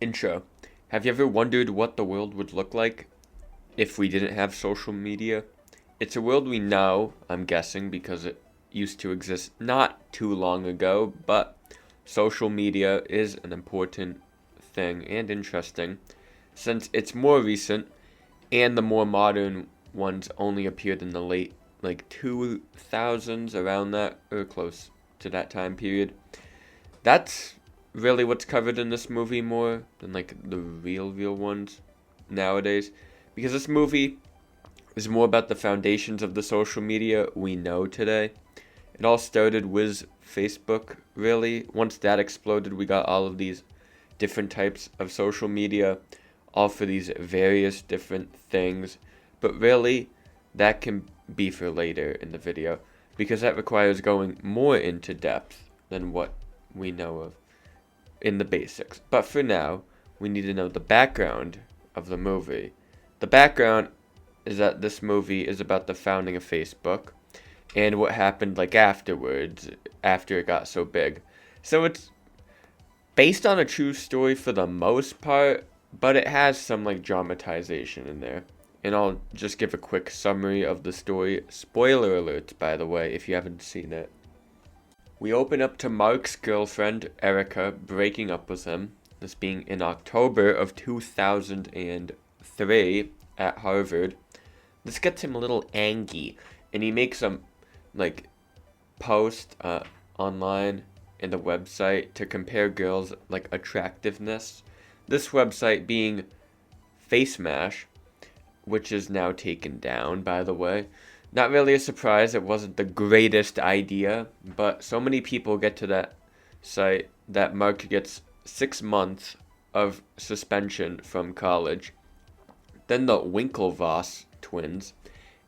Intro. Have you ever wondered what the world would look like if we didn't have social media? It's a world we know, I'm guessing, because it used to exist not too long ago, but social media is an important thing and interesting since it's more recent and the more modern ones only appeared in the late 2000s, around that or close to that time period. That's really what's covered in this movie more than the real ones nowadays, because this movie is more about the foundations of the social media we know today. It all started with Facebook, really. Once that exploded, we got all of these different types of social media, all for these various different things. But really, that can be for later in the video, because that requires going more into depth than what we know of in the basics. But for now, we need to know the background of the movie. The background is that this movie is about the founding of Facebook and what happened afterwards, after it got so big. So it's based on a true story for the most part, but it has some dramatization in there. And I'll just give a quick summary of the story. Spoiler alert, by the way, if you haven't seen it. We open up to Mark's girlfriend, Erica, breaking up with him. This being in October of 2003 at Harvard. This gets him a little angry, and he makes some post online in the website to compare girls' attractiveness. This website being FaceMash, which is now taken down, by the way. Not really a surprise, it wasn't the greatest idea, but so many people get to that site that Mark gets 6 months of suspension from college. Then the Winklevoss twins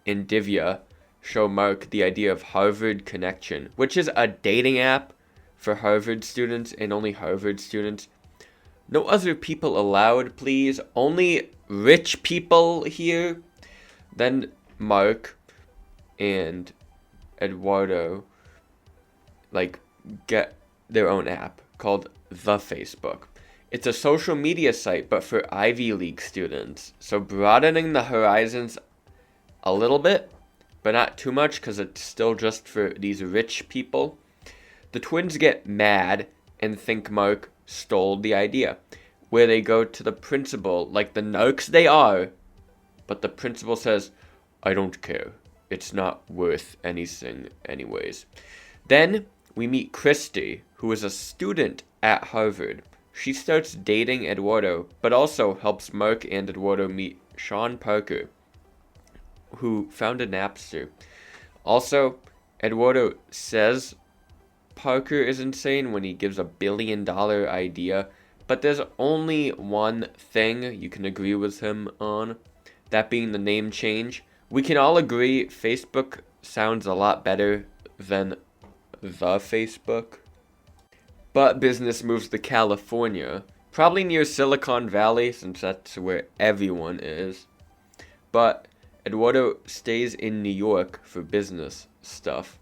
and Divya show Mark the idea of Harvard Connection, which is a dating app for Harvard students and only Harvard students. No other people allowed, please. Only rich people here. Then Mark and Eduardo get their own app called The Facebook. It's a social media site, but for Ivy League students. So broadening the horizons a little bit, but not too much, because it's still just for these rich people. The twins get mad and think Mark stole the idea, where they go to the principal, like the narcs they are, but the principal says, "I don't care. It's not worth anything anyways." Then we meet Christy, who is a student at Harvard. She starts dating Eduardo, but also helps Mark and Eduardo meet Sean Parker, who founded Napster. Also, Eduardo says Parker is insane when he gives a $1 billion idea, but there's only one thing you can agree with him on, that being the name change. We can all agree Facebook sounds a lot better than the Facebook. But business moves to California, probably near Silicon Valley, since that's where everyone is. But Eduardo stays in New York for business stuff.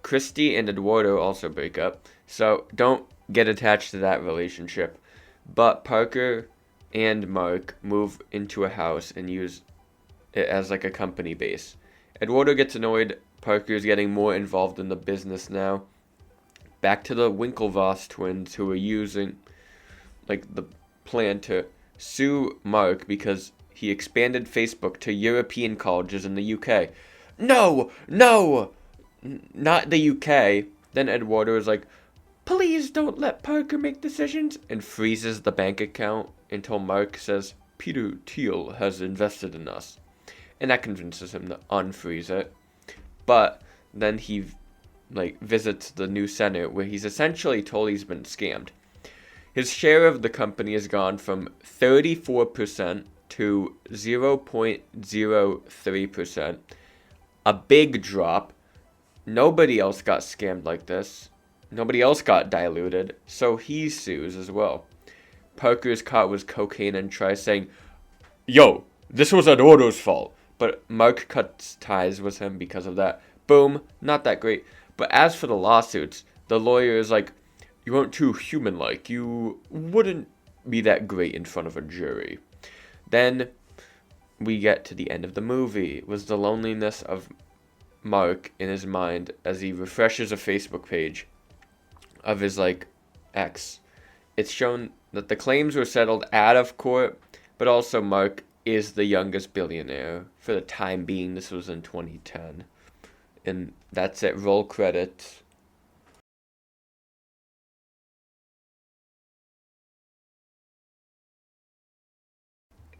Christy and Eduardo also break up, so don't get attached to that relationship. But Parker and Mark move into a house and use it as a company base. Eduardo gets annoyed. Parker's getting more involved in the business now. Back to the Winklevoss twins, who are using the plan to sue Mark because he expanded Facebook to European colleges in the UK. No, not the UK. Then Eduardo is like, "Please don't let Parker make decisions," and freezes the bank account until Mark says Peter Thiel has invested in us. And that convinces him to unfreeze it. But then he visits the new center, where he's essentially told he's been scammed. His share of the company has gone from 34% to 0.03%. A big drop. Nobody else got scammed like this. Nobody else got diluted, so he sues as well. Parker is caught with cocaine and tries saying, "Yo, this was Eduardo's fault." But Mark cuts ties with him because of that. Boom, not that great. But as for the lawsuits, the lawyer is like, "You aren't too human-like. You wouldn't be that great in front of a jury. Then we get to the end of the movie. It was the loneliness of Mark in his mind as he refreshes a Facebook page of his ex. It's shown that the claims were settled out of court, but also Mark is the youngest billionaire for the time being. This was in 2010. And that's it. Roll credits.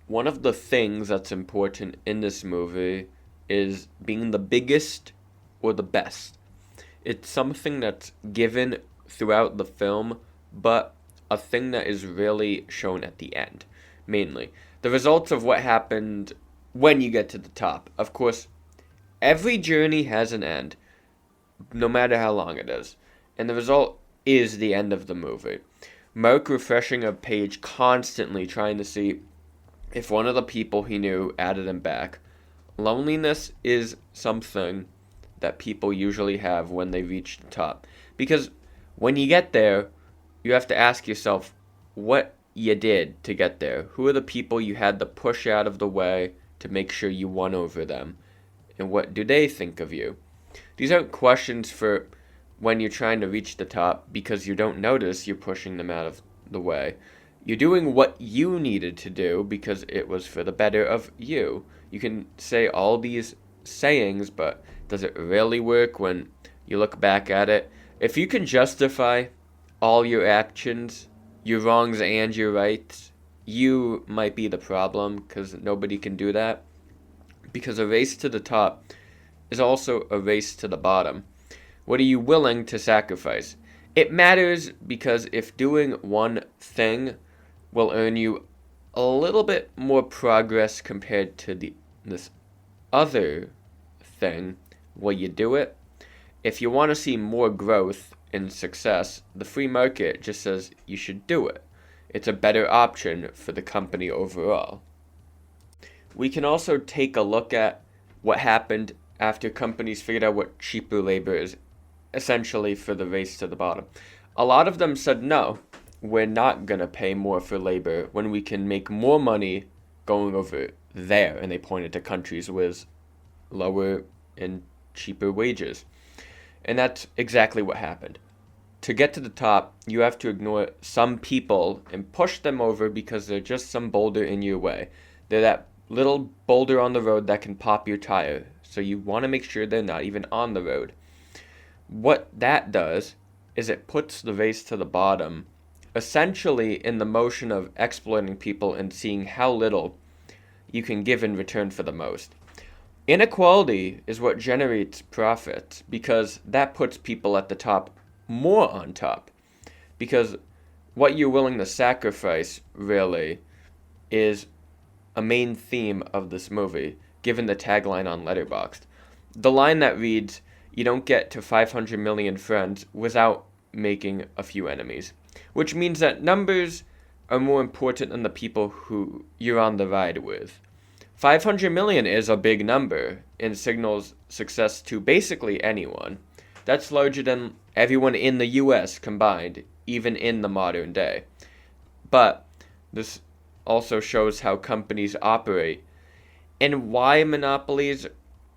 One of the things that's important in this movie is being the biggest or the best. It's something that's given throughout the film, but a thing that is really shown at the end, mainly. The results of what happened when you get to the top. Of course, every journey has an end, no matter how long it is. And the result is the end of the movie. Mark refreshing a page constantly trying to see if one of the people he knew added him back. Loneliness is something that people usually have when they reach the top. Because when you get there, you have to ask yourself what you did to get there. Who are the people you had to push out of the way to make sure you won over them? And what do they think of you? These aren't questions for when you're trying to reach the top because you don't notice you're pushing them out of the way. You're doing what you needed to do because it was for the better of you. You can say all these sayings, but does it really work when you look back at it? If you can justify all your actions, your wrongs and your rights, you might be the problem because nobody can do that. Because a race to the top is also a race to the bottom. What are you willing to sacrifice? It matters because if doing one thing will earn you a little bit more progress compared to this other thing, will you do it? If you want to see more growth and success, the free market just says you should do it. It's a better option for the company overall. We can also take a look at what happened after companies figured out what cheaper labor is, essentially for the race to the bottom. A lot of them said, no, we're not going to pay more for labor when we can make more money going over there. And they pointed to countries with lower and cheaper wages. And that's exactly what happened. To get to the top, you have to ignore some people and push them over because they're just some boulder in your way. They're that little boulder on the road that can pop your tire. So you want to make sure they're not even on the road. What that does is it puts the race to the bottom, essentially in the motion of exploiting people and seeing how little you can give in return for the most. Inequality is what generates profit because that puts people at the top more on top. Because what you're willing to sacrifice, really, is a main theme of this movie, given the tagline on Letterboxd. The line that reads, "You don't get to 500 million friends without making a few enemies," which means that numbers are more important than the people who you're on the ride with. 500 million is a big number and signals success to basically anyone. That's larger than everyone in the US combined, even in the modern day. But this also shows how companies operate and why monopolies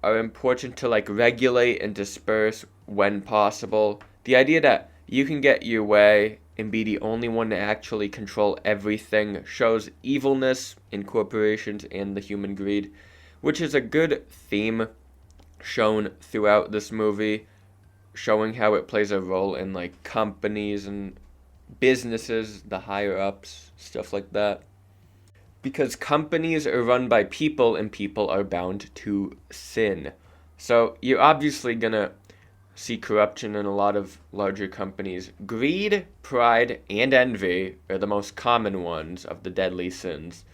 are important to regulate and disperse when possible. The idea that you can get your way and be the only one to actually control everything shows evilness in corporations and the human greed, which is a good theme shown throughout this movie, showing how it plays a role in companies and businesses, the higher ups, stuff like that. Because companies are run by people and people are bound to sin. So you're obviously gonna see corruption in a lot of larger companies. Greed, pride, and envy are the most common ones of the deadly sins.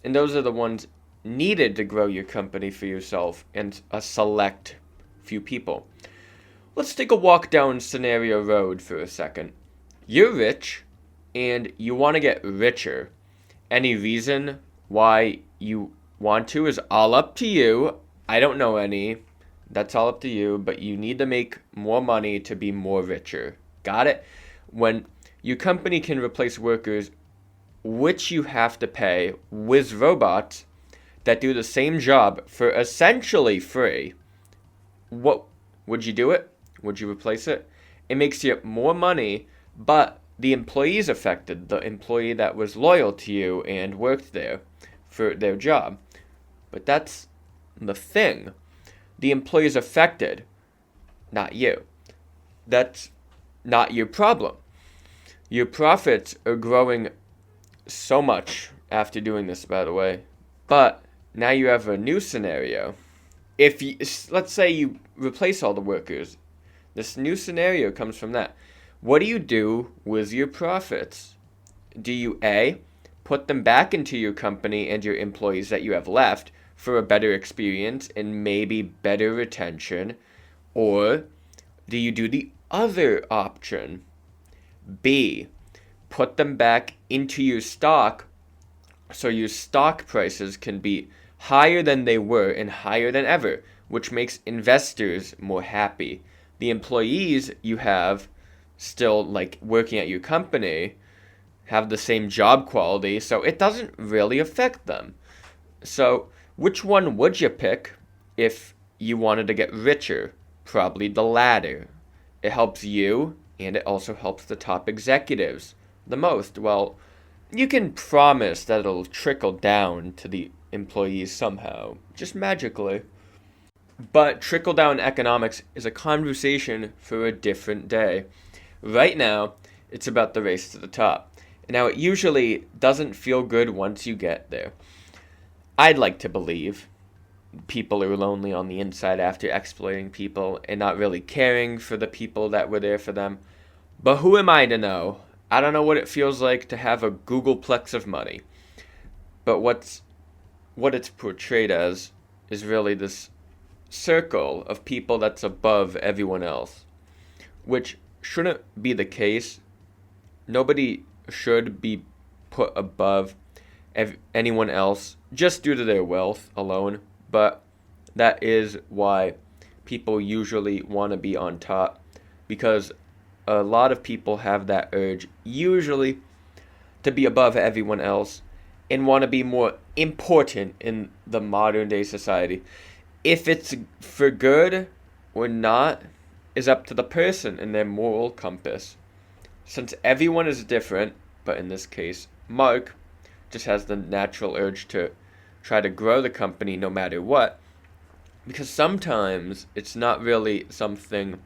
And those are the ones needed to grow your company for yourself and a select few people. Let's take a walk down Scenario Road for a second. You're rich and you want to get richer. Any reason why you want to is all up to you. I don't know any. That's all up to you, but you need to make more money to be more richer. Got it? When your company can replace workers which you have to pay with robots that do the same job for essentially free. What would you do it? Would you replace it? It makes you more money, but the employee's affected, the employee that was loyal to you and worked there for their job. But that's the thing. The employee's affected, not you. That's not your problem. Your profits are growing so much after doing this, by the way. But now you have a new scenario. If you, let's say you replace all the workers, this new scenario comes from that. What do you do with your profits? Do you A, put them back into your company and your employees that you have left for a better experience and maybe better retention? Or do you do the other option? B, put them back into your stock so your stock prices can be higher than they were and higher than ever, which makes investors more happy. The employees you have still like working at your company have the same job quality, so it doesn't really affect them. So which one would you pick if you wanted to get richer? Probably the latter. It helps you, and it also helps the top executives the most. Well, you can promise that it'll trickle down to the employees somehow, just magically. But trickle-down economics is a conversation for a different day. Right now, it's about the race to the top. Now, it usually doesn't feel good once you get there. I'd like to believe people are lonely on the inside after exploiting people and not really caring for the people that were there for them. But who am I to know? I don't know what it feels like to have a Googleplex of money. But what it's portrayed as is really this circle of people that's above everyone else, which shouldn't be the case. Nobody should be put above anyone else just due to their wealth alone, but that is why people usually want to be on top, because a lot of people have that urge usually to be above everyone else and want to be more important in the modern day society. If it's for good or not is up to the person and their moral compass. Since everyone is different, but in this case, Mark just has the natural urge to try to grow the company no matter what, because sometimes it's not really something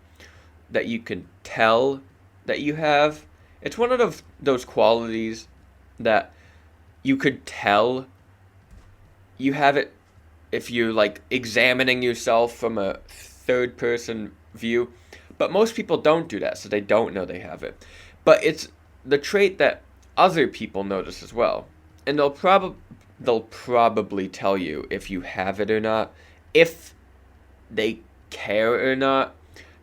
that you can tell that you have. It's one of those qualities that you could tell you have it if you're like examining yourself from a third person view. But most people don't do that, so they don't know they have it. But it's the trait that other people notice as well. And they'll probably tell you if you have it or not. If they care or not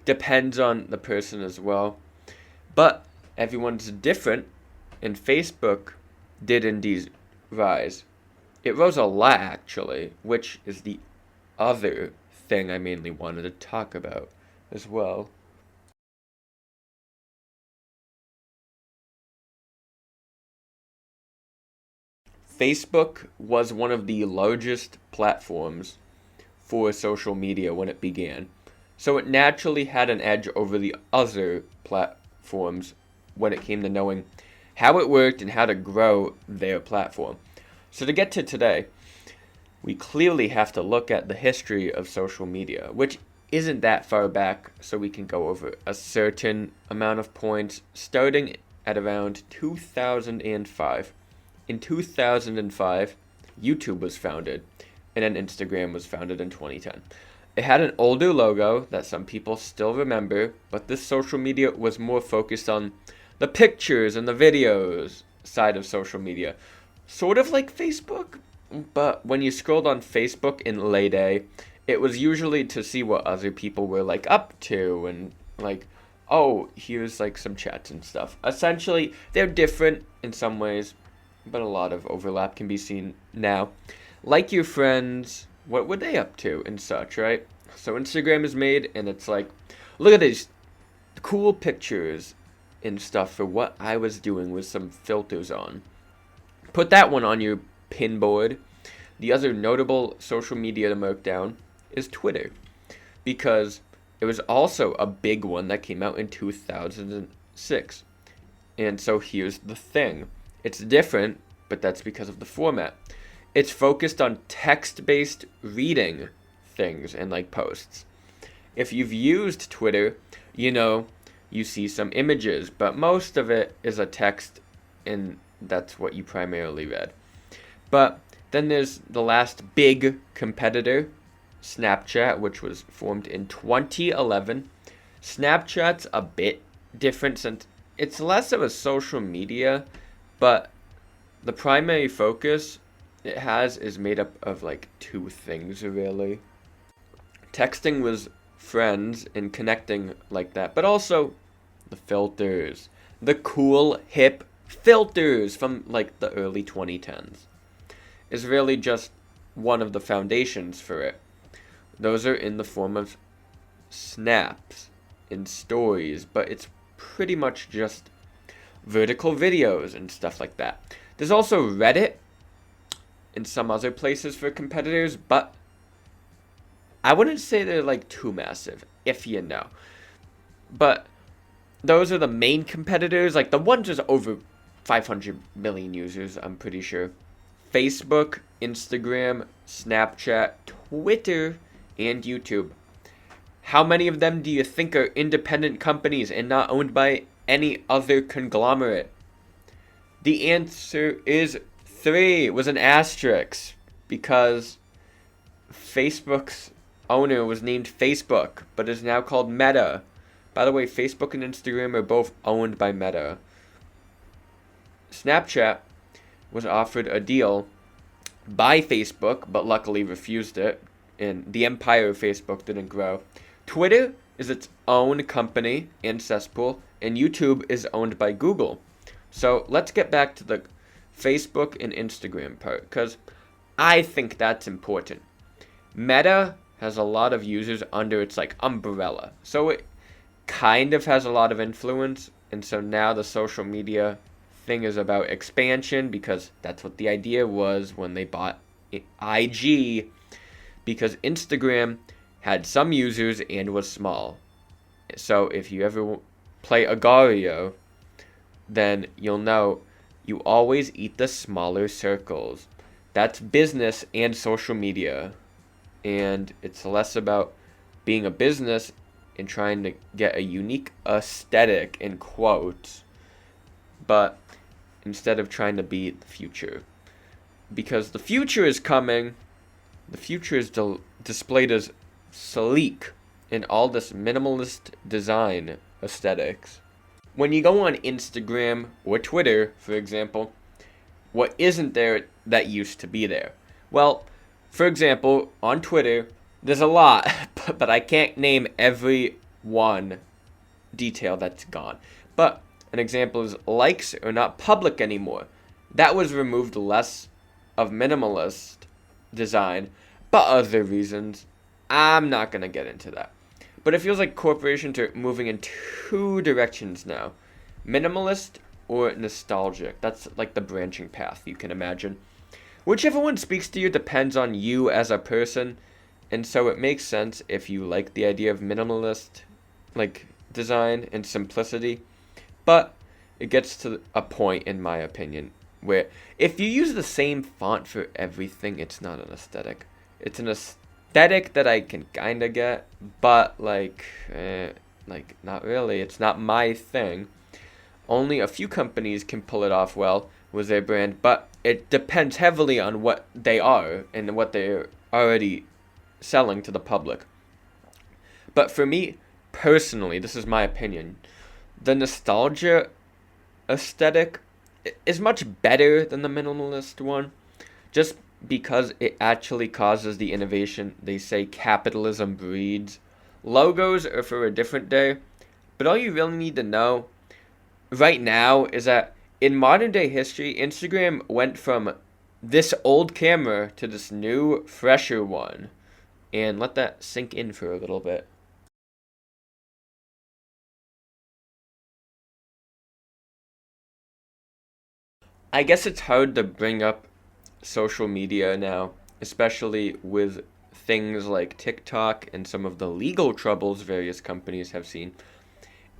depends on the person as well. But everyone's different, and Facebook did indeed rise. It rose a lot, actually, which is the other thing I mainly wanted to talk about as well. Facebook was one of the largest platforms for social media when it began, so it naturally had an edge over the other platforms when it came to knowing how it worked and how to grow their platform. So to get to today, we clearly have to look at the history of social media, which isn't that far back, so we can go over a certain amount of points, starting at around 2005. In 2005, YouTube was founded, and then Instagram was founded in 2010. It had an older logo that some people still remember, but this social media was more focused on the pictures and the videos side of social media. Sort of like Facebook, but when you scrolled on Facebook in late A, it was usually to see what other people were like up to and like, oh, here's like some chats and stuff. Essentially, they're different in some ways, but a lot of overlap can be seen now. Like your friends, what were they up to and such, right? So Instagram is made and it's like, look at these cool pictures and stuff for what I was doing with some filters on. Put that one on your pin board. The other notable social media to mark down is Twitter, because it was also a big one that came out in 2006. And so here's the thing. It's different, but that's because of the format. It's focused on text-based reading things and like posts. If you've used Twitter, you see some images, but most of it is a text, and that's what you primarily read. But then there's the last big competitor, Snapchat, which was formed in 2011. Snapchat's a bit different since it's less of a social media, but the primary focus it has is made up of like two things, really. Texting was friends and connecting like that, but also the filters, the cool, hip filters from like the early 2010s is really just one of the foundations for it. Those are in the form of snaps and stories, but it's pretty much just vertical videos and stuff like that. There's also Reddit and some other places for competitors, but I wouldn't say they're like too massive, if you know. But those are the main competitors, like the ones with over 500 million users, I'm pretty sure. Facebook, Instagram, Snapchat, Twitter, and YouTube. How many of them do you think are independent companies and not owned by any other conglomerate? The answer is 3 with an asterisk, because Facebook's owner was named Facebook, but is now called Meta. By the way, Facebook and Instagram are both owned by Meta. Snapchat was offered a deal by Facebook, but luckily refused it, and the empire of Facebook didn't grow. Twitter is its own company and cesspool, and YouTube is owned by Google. So let's get back to the Facebook and Instagram part, because I think that's important. Meta has a lot of users under its like umbrella, so it kind of has a lot of influence, and so now the social media thing is about expansion, because that's what the idea was when they bought IG, because Instagram had some users and was small. So if you ever play Agario, then you'll know you always eat the smaller circles. That's business and social media. And it's less about being a business and trying to get a unique aesthetic, in quotes, but instead of trying to be the future. Because the future is coming. The future is displayed as sleek in all this minimalist design aesthetics. When you go on Instagram or Twitter, for example, what isn't there that used to be there? Well, for example, on Twitter, there's a lot, but I can't name every one detail that's gone. But an example is likes are not public anymore. That was removed less of minimalist design, but other reasons. I'm not going to get into that. But it feels like corporations are moving in two directions now. Minimalist or nostalgic. That's like the branching path you can imagine. Whichever one speaks to you depends on you as a person. And so it makes sense if you like the idea of minimalist like design and simplicity. But it gets to a point, in my opinion, where if you use the same font for everything, it's not an aesthetic. It's an aesthetic that I can kind of get, but like not really. It's not my thing. Only a few companies can pull it off well with their brand, but it depends heavily on what they are and what they're already selling to the public. But for me, personally, this is my opinion, the nostalgia aesthetic is much better than the minimalist one, just because it actually causes the innovation they say capitalism breeds. Logos are for a different day, but all you really need to know right now is that in modern day history, Instagram went from this old camera to this new, fresher one. And let that sink in for a little bit. I guess it's hard to bring up social media now, especially with things like TikTok and some of the legal troubles various companies have seen,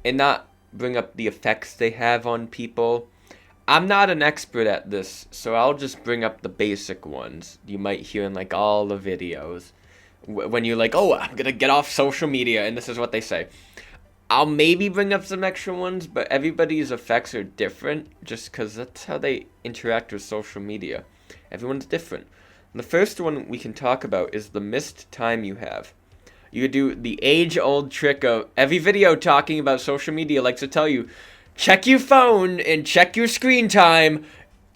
and not bring up the effects they have on people. I'm not an expert at this, so I'll just bring up the basic ones you might hear in like all the videos. When you're like, oh, I'm gonna get off social media, and this is what they say. I'll maybe bring up some extra ones, but everybody's effects are different just because that's how they interact with social media. Everyone's different. And the first one we can talk about is the missed time you have. You do the age-old trick of every video talking about social media likes to tell you, check your phone and check your screen time.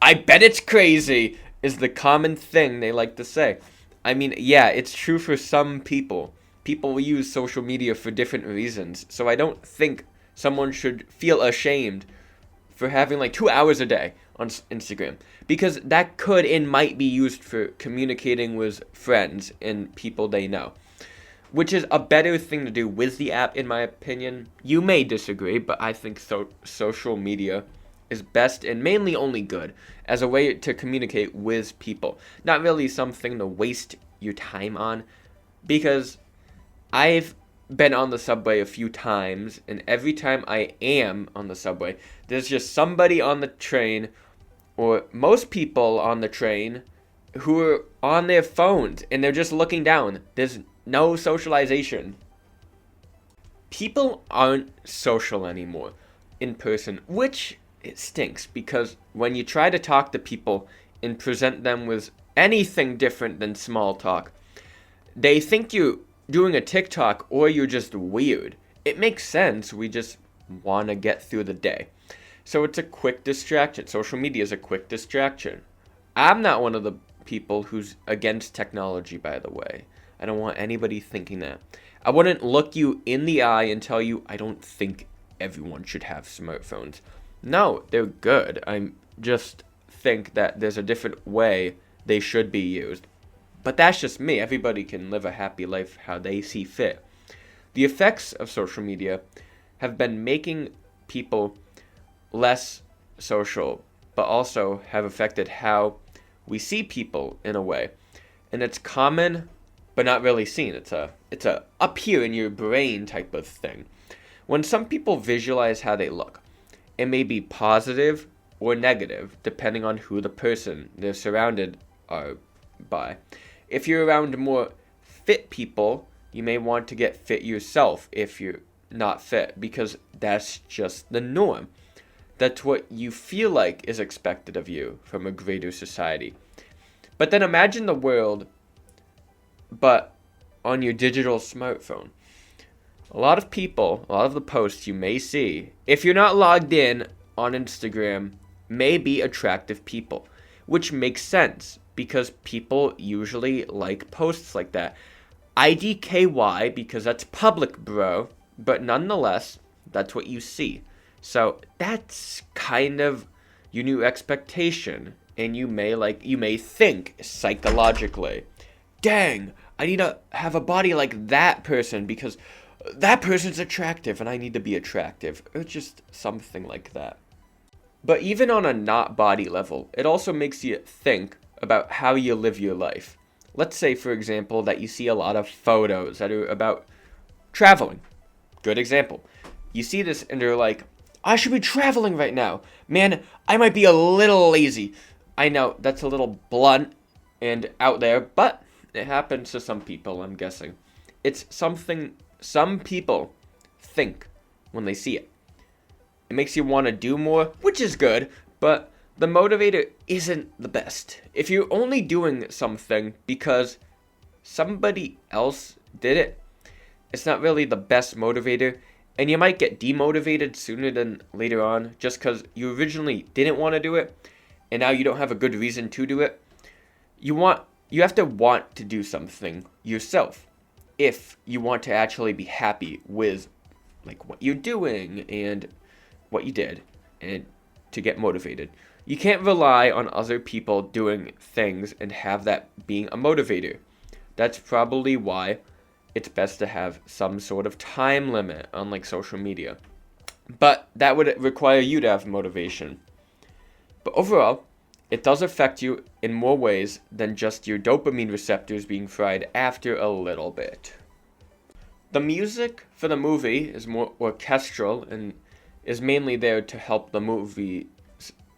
I bet it's crazy, is the common thing they like to say. I mean, yeah, it's true for some people. People use social media for different reasons, so I don't think someone should feel ashamed for having like 2 hours a day on Instagram, because that could and might be used for communicating with friends and people they know, which is a better thing to do with the app, in my opinion. You may disagree, but I think social media is best and mainly only good as a way to communicate with people, not really something to waste your time on, because I've been on the subway a few times, and every time I am on the subway, there's just somebody on the train, or most people on the train, who are on their phones, and they're just looking down. There's no socialization. People aren't social anymore in person, which it stinks, because when you try to talk to people and present them with anything different than small talk, they think you doing a TikTok or you're just weird. It makes sense. We just want to get through the day. So it's a quick distraction. Social media is a quick distraction. I'm not one of the people who's against technology, by the way. I don't want anybody thinking that. I wouldn't look you in the eye and tell you I don't think everyone should have smartphones. No, they're good. I just think that there's a different way they should be used. But that's just me. Everybody can live a happy life how they see fit. The effects of social media have been making people less social, but also have affected how we see people in a way. And it's common, but not really seen. It's a up here in your brain type of thing. When some people visualize how they look, it may be positive or negative, depending on who the person they're surrounded are by. If you're around more fit people, you may want to get fit yourself if you're not fit, because that's just the norm. That's what you feel like is expected of you from a greater society. But then imagine the world, but on your digital smartphone. A lot of people, a lot of the posts you may see, if you're not logged in on Instagram, may be attractive people, which makes sense because people usually like posts like that. IDKY, because that's public, bro, but nonetheless, that's what you see. So that's kind of your new expectation, and you may think psychologically, dang, I need to have a body like that person because that person's attractive and I need to be attractive, or just something like that. But even on a not body level, it also makes you think about how you live your life. Let's say, for example, that you see a lot of photos that are about traveling. Good example. You see this and you're like, I should be traveling right now. Man, I might be a little lazy. I know that's a little blunt and out there, but it happens to some people, I'm guessing. It's something some people think when they see it. It makes you want to do more, which is good, but the motivator isn't the best. If you're only doing something because somebody else did it, it's not really the best motivator, and you might get demotivated sooner than later on just because you originally didn't want to do it, and now you don't have a good reason to do it. You have to want to do something yourself if you want to actually be happy with like what you're doing and what you did, and to get motivated. You can't rely on other people doing things and have that being a motivator. That's probably why it's best to have some sort of time limit on like social media. But that would require you to have motivation. But overall, it does affect you in more ways than just your dopamine receptors being fried after a little bit. The music for the movie is more orchestral and is mainly there to help the movie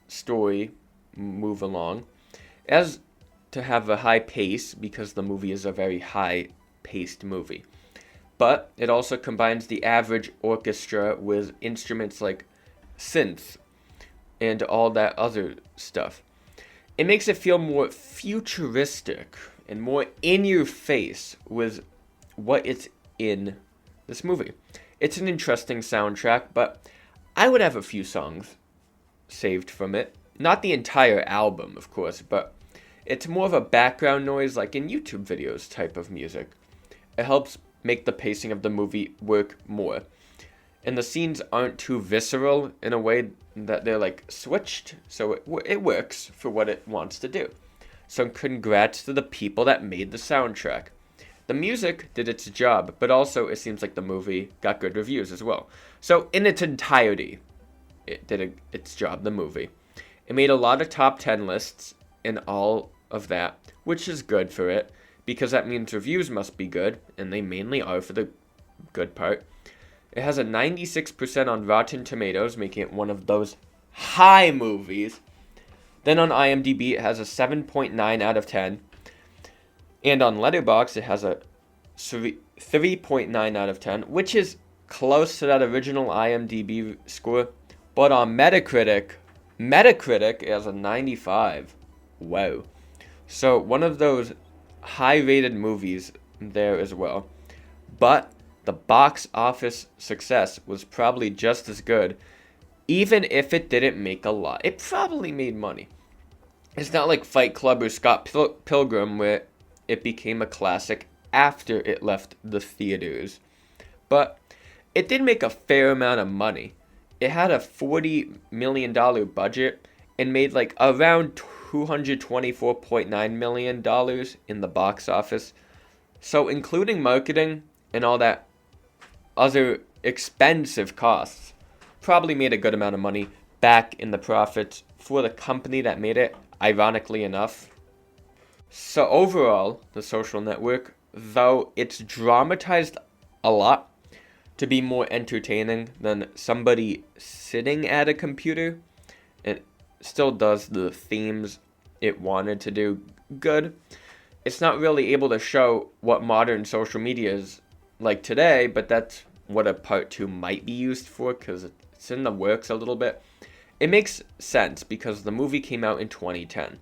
story move along. As to have a high pace because the movie is a very high paced movie. But it also combines the average orchestra with instruments like synth and all that other stuff. It makes it feel more futuristic and more in your face with what it's in this movie. It's an interesting soundtrack, but I would have a few songs saved from it. Not the entire album, of course, but it's more of a background noise like in YouTube videos type of music. It helps make the pacing of the movie work more. And the scenes aren't too visceral in a way that they're like switched, so it works for what it wants to do. So congrats to the people that made the soundtrack. The music did its job, but also it seems like the movie got good reviews as well. So in its entirety, it did its job, the movie. It made a lot of top 10 lists and all of that, which is good for it, because that means reviews must be good, and they mainly are for the good part. It has a 96% on Rotten Tomatoes, making it one of those high movies. Then on IMDb, it has a 7.9 out of 10. And on Letterboxd, it has a 3.9 out of 10, which is close to that original IMDb score. But on Metacritic it has a 95. Wow. So one of those high-rated movies there as well. But the box office success was probably just as good, even if it didn't make a lot. It probably made money. It's not like Fight Club or Scott Pilgrim, where it became a classic after it left the theaters. But it did make a fair amount of money. It had a $40 million budget and made like around $224.9 million in the box office. So including marketing and all that other expensive costs, probably made a good amount of money back in the profits for the company that made it, ironically enough. So overall, The Social Network, though it's dramatized a lot to be more entertaining than somebody sitting at a computer, it still does the themes it wanted to do good. It's not really able to show what modern social media is like today, but that's what a part 2 might be used for, because it's in the works a little bit. It makes sense because the movie came out in 2010.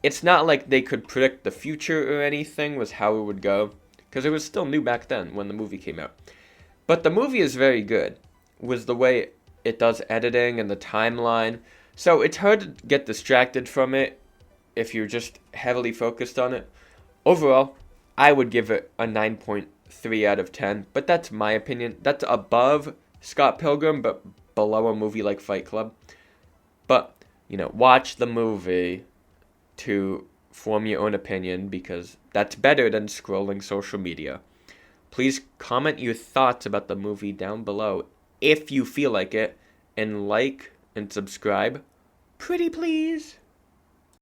It's not like they could predict the future or anything with how it would go, because it was still new back then when the movie came out. But the movie is very good with the way it does editing and the timeline. So it's hard to get distracted from it if you're just heavily focused on it. Overall, I would give it a 9.3 out of 10, but that's my opinion. That's above Scott Pilgrim, but below a movie like Fight Club. But, watch the movie to form your own opinion, because that's better than scrolling social media. Please comment your thoughts about the movie down below if you feel like it, and like and subscribe. Pretty please.